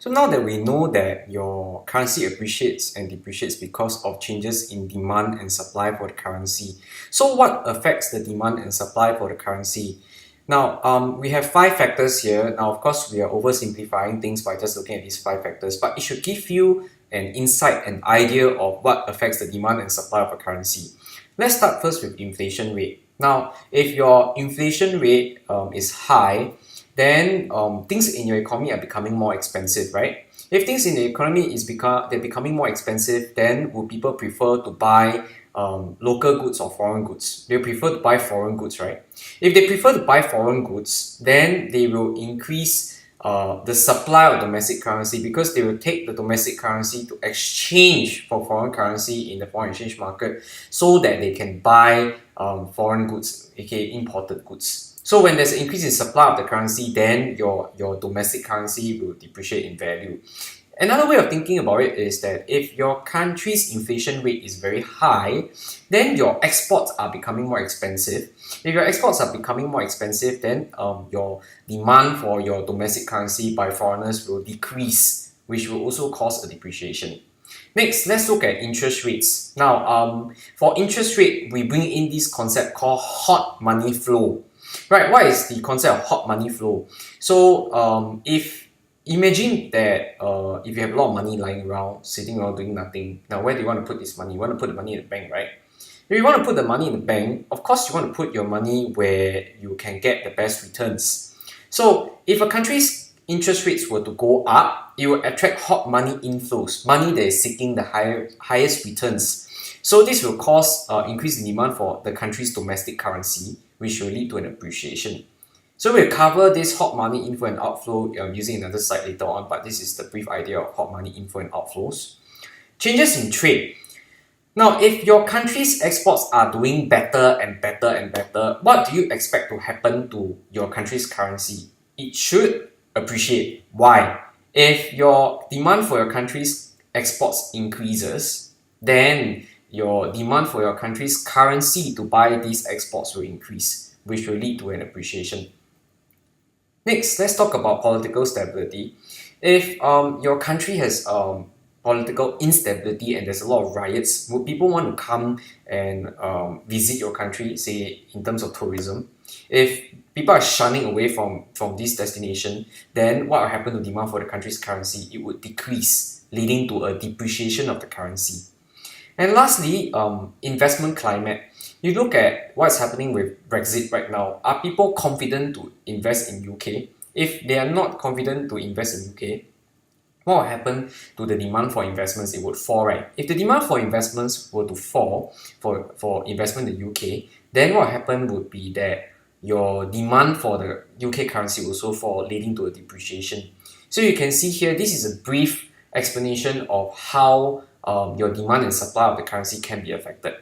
So now that we know that your currency appreciates and depreciates because of changes in demand and supply for the currency. So what affects the demand and supply for the currency? Now, we have 5 factors here. Now, of course, we are oversimplifying things by just looking at these 5 factors, but it should give you an insight, an idea of what affects the demand and supply of a currency. Let's start first with inflation rate. Now, if your inflation rate is high, then things in your economy are becoming more expensive, right? If things in the economy they're becoming more expensive, then will people prefer to buy local goods or foreign goods? They prefer to buy foreign goods, right? If they prefer to buy foreign goods, then they will increase the supply of domestic currency because they will take the domestic currency to exchange for foreign currency in the foreign exchange market so that they can buy foreign goods, aka imported goods. So when there's an increase in supply of the currency, then your domestic currency will depreciate in value. Another way of thinking about it is that if your country's inflation rate is very high, then your exports are becoming more expensive. If your exports are becoming more expensive, then your demand for your domestic currency by foreigners will decrease, which will also cause a depreciation. Next, let's look at interest rates. Now, for interest rate, we bring in this concept called hot money flow. Right, what is the concept of hot money flow? So, if imagine that if you have a lot of money lying around, sitting around doing nothing, now where do you want to put this money? You want to put the money in the bank, right? If you want to put the money in the bank, of course you want to put your money where you can get the best returns. So, if a country's interest rates were to go up, it will attract hot money inflows, money that is seeking the highest returns. So this will cause increase in demand for the country's domestic currency, which will lead to an appreciation. So we'll cover this hot money inflow and outflow using another slide later on, but this is the brief idea of hot money inflow and outflows. Changes in trade. Now, if your country's exports are doing better and better and better, what do you expect to happen to your country's currency? It should appreciate. Why? If your demand for your country's exports increases, then your demand for your country's currency to buy these exports will increase, which will lead to an appreciation. Next, let's talk about political stability. If your country has political instability and there's a lot of riots, would people want to come and visit your country, say in terms of tourism? If people are shunning away from this destination, then what will happen to demand for the country's currency? It would decrease, leading to a depreciation of the currency. And lastly, investment climate. You look at what's happening with Brexit right now. Are people confident to invest in UK? If they are not confident to invest in UK, what will happen to the demand for investments? It would fall, right? If the demand for investments were to fall for investment in the UK, then what will happen would be that your demand for the UK currency will also fall, leading to a depreciation. So you can see here, this is a brief explanation of how your demand and supply of the currency can be affected.